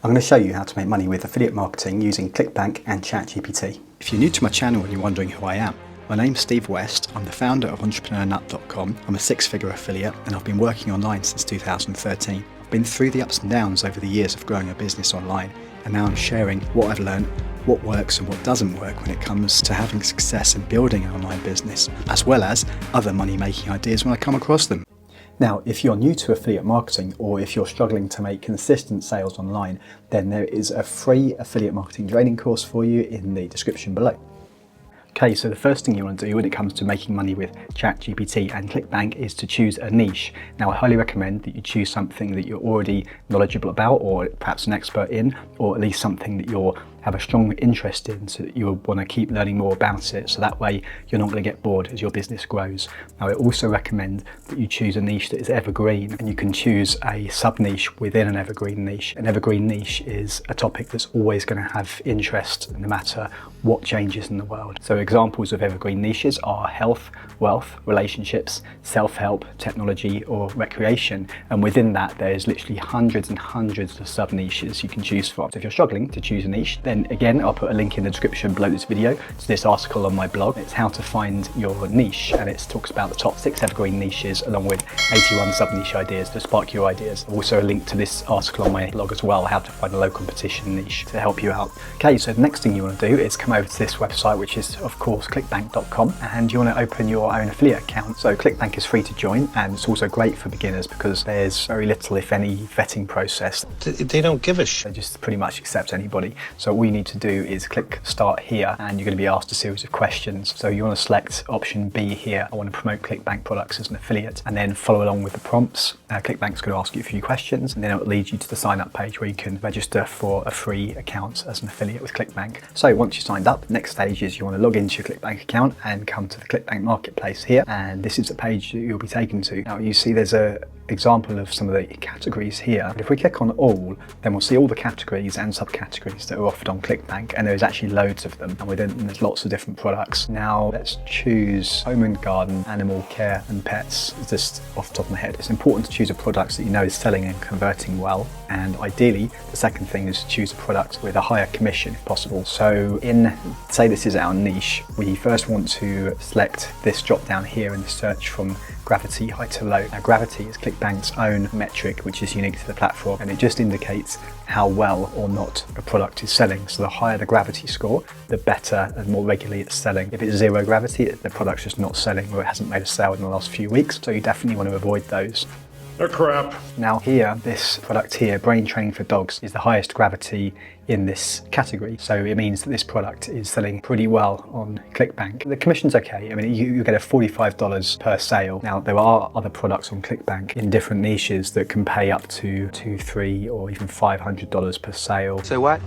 I'm going to show you how to make money with affiliate marketing using ClickBank and ChatGPT. If you're new to my channel and you're wondering who I am, my name's Steve West. I'm the founder of EntrepreneurNut.com. I'm a six-figure affiliate and I've been working online since 2013. I've been through the ups and downs over the years of growing a business online, and now I'm sharing what I've learned, what works and what doesn't work when it comes to having success in building an online business, as well as other money-making ideas when I come across them. Now, if you're new to affiliate marketing or if you're struggling to make consistent sales online, then there is a free affiliate marketing training course for you in the description below. Okay, so the first thing you want to do when it comes to making money with ChatGPT and ClickBank is to choose a niche. Now, I highly recommend that you choose something that you're already knowledgeable about, or perhaps an expert in, or at least something that you have a strong interest in, so that you will want to keep learning more about it, so that way you're not going to get bored as your business grows. Now, I also recommend that you choose a niche that is evergreen, and you can choose a sub-niche within an evergreen niche. An evergreen niche is a topic that's always going to have interest no matter what changes in the world. So examples of evergreen niches are health, wealth, relationships, self-help, technology, or recreation. And within that, there's literally hundreds and hundreds of sub-niches you can choose from. So if you're struggling to choose a niche, then again, I'll put a link in the description below this video to this article on my blog. It's how to find your niche, and it talks about the top 6 evergreen niches along with 81 sub-niche ideas to spark your ideas. Also a link to this article on my blog as well, how to find a low competition niche to help you out. Okay, so the next thing you want to do is come over to this website, which is of course clickbank.com, and you want to open your own affiliate account. So ClickBank is free to join, and it's also great for beginners because there's very little, if any, vetting process. They don't give a shit. They just pretty much accept anybody. So all you need to do is click start here, and you're going to be asked a series of questions. So you want to select option B here. I want to promote ClickBank products as an affiliate, and then follow along with the prompts. ClickBank's going to ask you a few questions, and then it will lead you to the sign up page where you can register for a free account as an affiliate with ClickBank. So once you're signed up, the next stage is you want to log into your ClickBank account and come to the ClickBank Marketplace here, and this is the page that you'll be taken to. Now you see there's a example of some of the categories here. And if we click on all, then we'll see all the categories and subcategories that are offered on ClickBank, and there's actually loads of them, and within them there's lots of different products. Now let's choose home and garden, animal care and pets. Just off the top of my head, it's important to choose a product that you know is selling and converting well, and ideally the second thing is to choose a product with a higher commission if possible. So say this is our niche, we first want to select this drop down here in the search from gravity, high to low. Now gravity is ClickBank's own metric, which is unique to the platform, and it just indicates how well or not a product is selling. So the higher the gravity score, the better and more regularly it's selling. If it's 0 gravity, the product's just not selling, or it hasn't made a sale in the last few weeks. So you definitely want to avoid those. They're crap. Now here, this product here, brain training for dogs, is the highest gravity in this category. So it means that this product is selling pretty well on ClickBank. The commission's okay. I mean, you get a $45 per sale. Now there are other products on ClickBank in different niches that can pay up to $200, $300, or even $500 per sale. So what?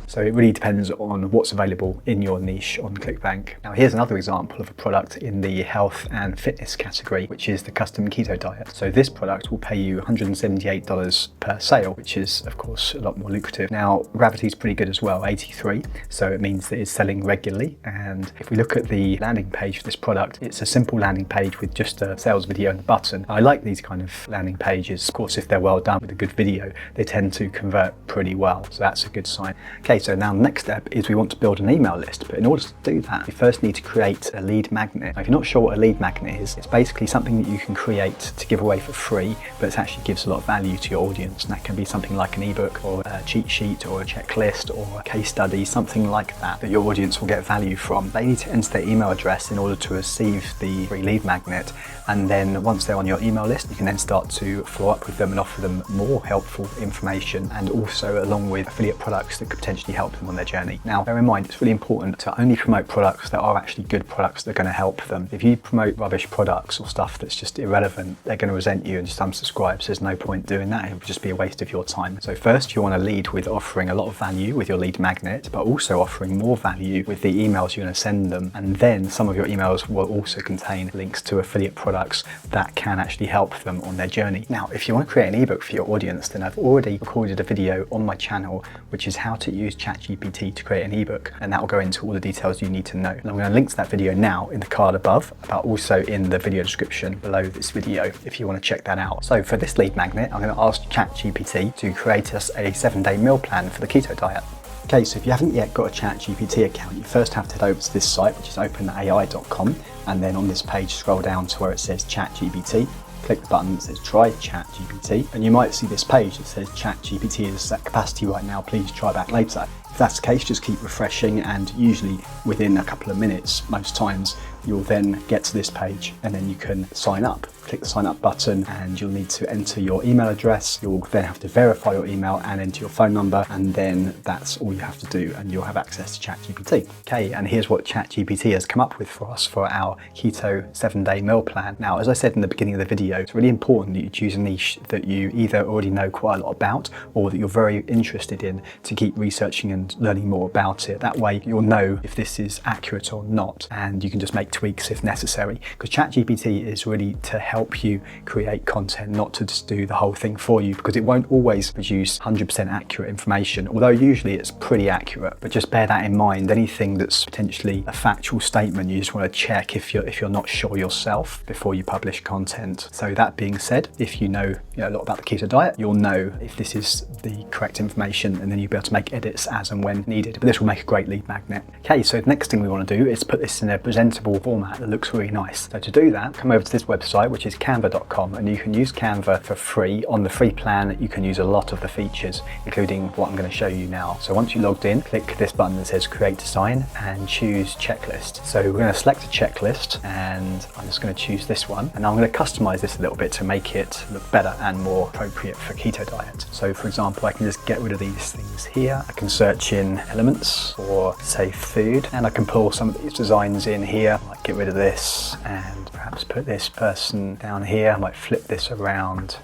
So it really depends on what's available in your niche on ClickBank. Now here's another example of a product in the health and fitness category, which is the custom keto diet. So this product will pay you $178 per sale, which is of course a lot more lucrative. Now gravity is pretty good as well, 83. So it means that it's selling regularly. And if we look at the landing page for this product, it's a simple landing page with just a sales video and a button. I like these kind of landing pages. Of course, if they're well done with a good video, they tend to convert pretty well. So that's a good sign. Okay, so now the next step is we want to build an email list, but in order to do that, you first need to create a lead magnet. Now, if you're not sure what a lead magnet is, it's basically something that you can create to give away for free, but it actually gives a lot of value to your audience. And that can be something like an ebook or a cheat sheet or a checklist or a case study, something like that your audience will get value from. They need to enter their email address in order to receive the free lead magnet. And then once they're on your email list, you can then start to follow up with them and offer them more helpful information, and also along with affiliate products that could potentially help them on their journey. Now, bear in mind, it's really important to only promote products that are actually good products that are going to help them. If you promote rubbish products or stuff that's just irrelevant, they're going to resent you and just unsubscribe. So there's no point doing that. It would just be a waste of your time. So first, you want to lead with offering a lot of value with your lead magnet, but also offering more value with the emails you're going to send them. And then some of your emails will also contain links to affiliate products that can actually help them on their journey. Now, if you want to create an ebook for your audience, then I've already recorded a video on my channel, which is how to use ChatGPT to create an ebook, and that will go into all the details you need to know. And I'm going to link to that video now in the card above, but also in the video description below this video if you want to check that out. So for this lead magnet, I'm going to ask ChatGPT to create us a 7-day meal plan for the keto diet. Okay, so if you haven't yet got a ChatGPT account, you first have to head over to this site, which is openai.com, and then on this page scroll down to where it says ChatGPT. Click the button that says try ChatGPT, and you might see this page that says ChatGPT is at capacity right now, please try back later. If that's the case, just keep refreshing, and usually within a couple of minutes, most times, you'll then get to this page and then you can sign up. Click the sign up button and you'll need to enter your email address. You'll then have to verify your email and enter your phone number, and then that's all you have to do and you'll have access to ChatGPT. Okay, and here's what ChatGPT has come up with for us for our keto 7-day meal plan. Now, as I said in the beginning of the video, it's really important that you choose a niche that you either already know quite a lot about or that you're very interested in to keep researching and learning more about it. That way you'll know if this is accurate or not, and you can just make tweaks if necessary, because ChatGPT is really to help you create content, not to just do the whole thing for you, because it won't always produce 100% accurate information, although usually it's pretty accurate. But just bear that in mind. Anything that's potentially a factual statement, you just want to check if you're not sure yourself before you publish content. So that being said, if you know a lot about the keto diet, you'll know if this is the correct information, and then you'll be able to make edits as and when needed. But this will make a great lead magnet. Okay, so the next thing we want to do is put this in a presentable format that looks really nice. So to do that, come over to this website, which is canva.com, and you can use Canva for free. On the free plan, you can use a lot of the features, including what I'm going to show you now. So once you logged in, click this button that says create design and choose checklist. So we're going to select a checklist, and I'm just going to choose this one, and I'm going to customize this a little bit to make it look better and more appropriate for keto diet. So for example, I can just get rid of these things here. I can search in elements or say food, and I can pull some of these designs in here. I might get rid of this and perhaps put this person down here. I might flip this around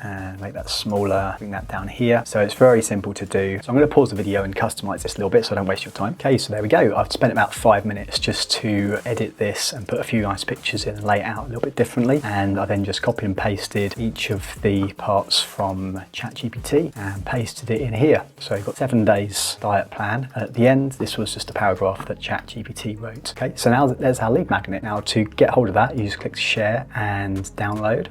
and make that smaller, bring that down here. So it's very simple to do. So I'm going to pause the video and customize this a little bit so I don't waste your time. Okay, so there we go. I've spent about 5 minutes just to edit this and put a few nice pictures in and lay it out a little bit differently. And I then just copied and pasted each of the parts from ChatGPT and pasted it in here. So you've got 7 days diet plan. And at the end, this was just a paragraph that ChatGPT wrote. Okay, so now there's our lead magnet. Now to get hold of that, you just click share and download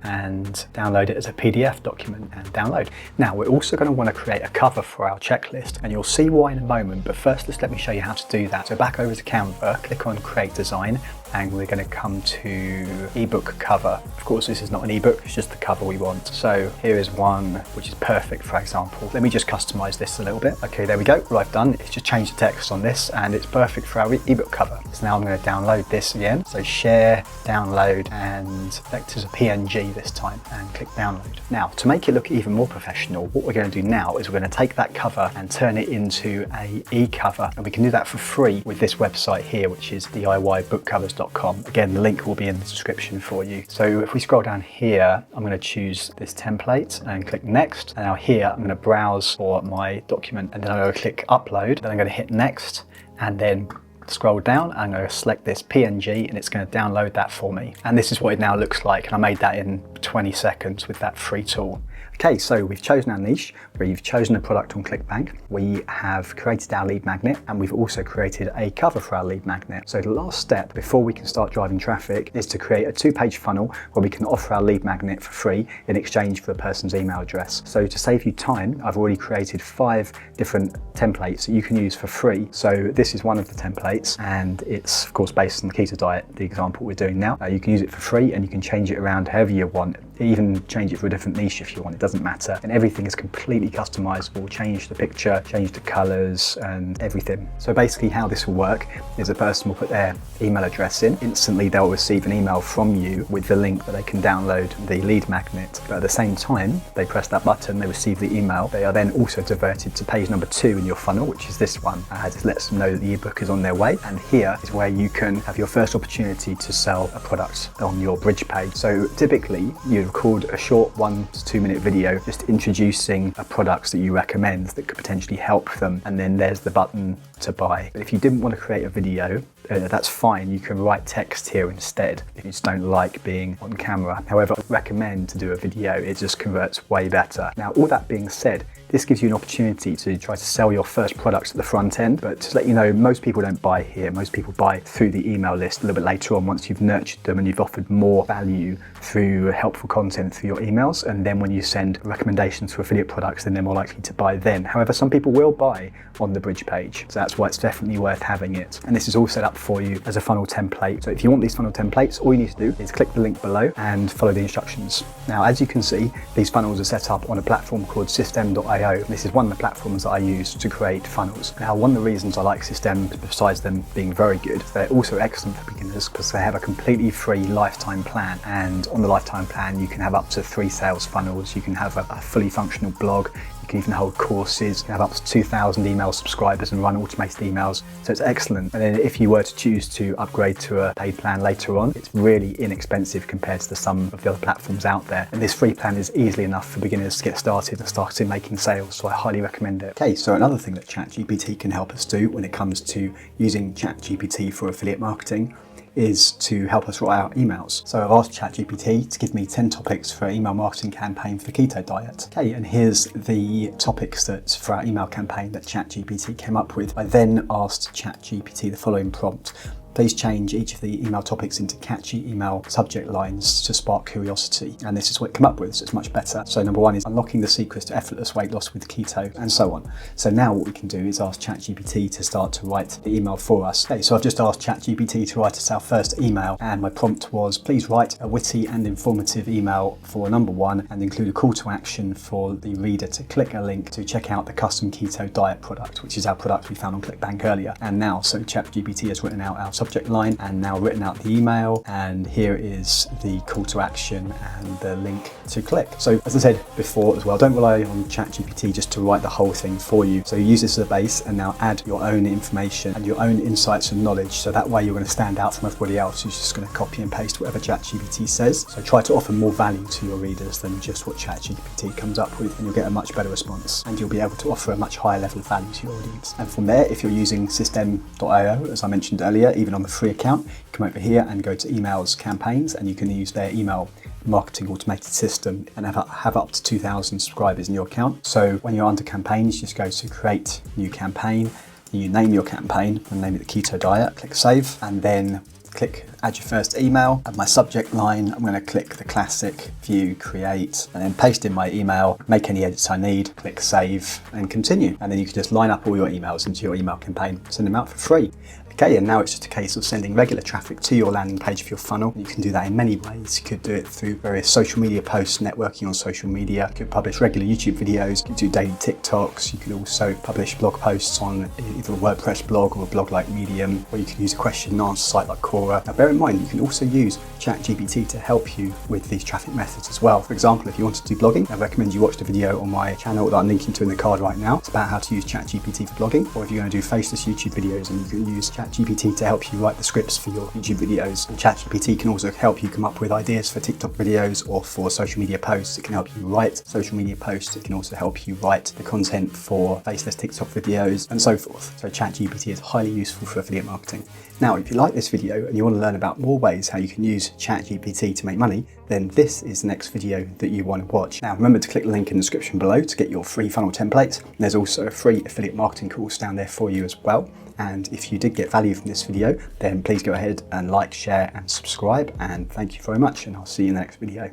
it as a PDF document and download. Now we're also going to want to create a cover for our checklist, and you'll see why in a moment, but first just let me show you how to do that. So back over to Canva, click on create design, and we're going to come to ebook cover. Of course, this is not an ebook, it's just the cover we want. So here is one which is perfect, for example. Let me just customize this a little bit. Okay, there we go. What I've done is just change the text on this, and it's perfect for our ebook cover. So now I'm going to download this again. So share, download, and select as a PNG this time, and click download. Now, to make it look even more professional, what we're going to do now is we're going to take that cover and turn it into a e-cover, and we can do that for free with this website here, which is DIYbookcovers.com. Again, the link will be in the description for you. So if we scroll down here, I'm going to choose this template and click next. And now here, I'm going to browse for my document, and then I'm going to click upload. Then I'm going to hit next, and then scroll down. I'm going to select this PNG, and it's going to download that for me. And this is what it now looks like. And I made that in 20 seconds with that free tool. Okay, so we've chosen our niche, we've chosen a product on ClickBank, we have created our lead magnet, and we've also created a cover for our lead magnet. So the last step before we can start driving traffic is to create a 2-page funnel where we can offer our lead magnet for free in exchange for a person's email address. So to save you time, I've already created 5 different templates that you can use for free. So this is one of the templates, and it's of course based on the keto diet, the example we're doing now. You can use it for free, and you can change it around however you want. Even change it for a different niche if you want, it doesn't matter. And everything is completely customizable. Change the picture, change the colors, and everything. So basically how this will work is a person will put their email address in. Instantly they'll receive an email from you with the link that they can download the lead magnet. But at the same time, they press that button, they receive the email. They are then also diverted to page number 2 in your funnel, which is this one. It lets them know that the ebook is on their way. And here is where you can have your first opportunity to sell a product on your bridge page. So typically you record a short 1 to 2 minute video just introducing a product that you recommend that could potentially help them, and then there's the button to buy. But if you didn't want to create a video, that's fine, you can write text here instead if you just don't like being on camera. However, I recommend to do a video, it just converts way better. Now all that being said, This gives you an opportunity to try to sell your first products at the front end, but to let you know, most people don't buy here. Most people buy through the email list a little bit later on, once you've nurtured them and you've offered more value through helpful content through your emails. And then when you send recommendations for affiliate products, then they're more likely to buy then. However, some people will buy on the bridge page, so that's why it's definitely worth having it. And this is all set up for you as a funnel template. So if you want these funnel templates, all you need to do is click the link below and follow the instructions. Now, as you can see, these funnels are set up on a platform called System.io. This is one of the platforms that I use to create funnels. Now, one of the reasons I like System, besides them being very good, they're also excellent for beginners because they have a completely free lifetime plan. And on the lifetime plan, you can have up to 3 sales funnels. You can have a fully functional blog. You can even hold courses. You can have up to 2,000 email subscribers and run automated emails. So it's excellent. And then if you were to choose to upgrade to a paid plan later on, it's really inexpensive compared to the sum of the other platforms out there. And this free plan is easily enough for beginners to get started and started making sales. So I highly recommend it. Okay, so another thing that ChatGPT can help us do when it comes to using ChatGPT for affiliate marketing is to help us write out emails. So I've asked ChatGPT to give me 10 topics for an email marketing campaign for the keto diet. Okay, and here's the topics that for our email campaign that ChatGPT came up with. I then asked ChatGPT the following prompt. Please change each of the email topics into catchy email subject lines to spark curiosity. And this is what it came up with, so it's much better. So number 1 is unlocking the secrets to effortless weight loss with keto, and so on. So now what we can do is ask ChatGPT to start to write the email for us. Okay, so I've just asked ChatGPT to write us our first email, and my prompt was, please write a witty and informative email for number 1 and include a call to action for the reader to click a link to check out the custom keto diet product, which is our product we found on ClickBank earlier. And now, so ChatGPT has written out our subject line and now written out the email, and here is the call to action and the link to click. So as I said before as well, don't rely on ChatGPT just to write the whole thing for you. So use this as a base and now add your own information and your own insights and knowledge, so that way you're going to stand out from everybody else who's just going to copy and paste whatever ChatGPT says. So try to offer more value to your readers than just what ChatGPT comes up with, and you'll get a much better response and you'll be able to offer a much higher level of value to your audience. And from there, if you're using System.io, as I mentioned earlier, even on the free account, come over here and go to emails campaigns, and you can use their email marketing automated system and have up to 2,000 subscribers in your account. So when you're under campaigns, just go to create new campaign, you name your campaign and name it the keto diet, click save, and then click add your first email. At my subject line, I'm going to click the classic view, create, and then paste in my email, make any edits I need, click save and continue. And then you can just line up all your emails into your email campaign, send them out for free. Okay, and now it's just a case of sending regular traffic to your landing page for your funnel. You can do that in many ways. You could do it through various social media posts, networking on social media. You could publish regular YouTube videos. You could do daily TikToks. You could also publish blog posts on either a WordPress blog or a blog like Medium, or you can use a question and answer site like Quora. Now bear in mind, you can also use ChatGPT to help you with these traffic methods as well. For example, if you want to do blogging, I recommend you watch the video on my channel that I'm linking to in the card right now. It's about how to use ChatGPT for blogging. Or if you're going to do faceless YouTube videos, and you can use ChatGPT to help you write the scripts for your YouTube videos. And ChatGPT can also help you come up with ideas for TikTok videos or for social media posts. It can help you write social media posts. It can also help you write the content for faceless TikTok videos and so forth. So ChatGPT is highly useful for affiliate marketing. Now, if you like this video and you want to learn about more ways how you can use ChatGPT to make money, then this is the next video that you want to watch. Now, remember to click the link in the description below to get your free funnel templates. There's also a free affiliate marketing course down there for you as well. And if you did get value from this video, then please go ahead and like, share and subscribe. And thank you very much, and I'll see you in the next video.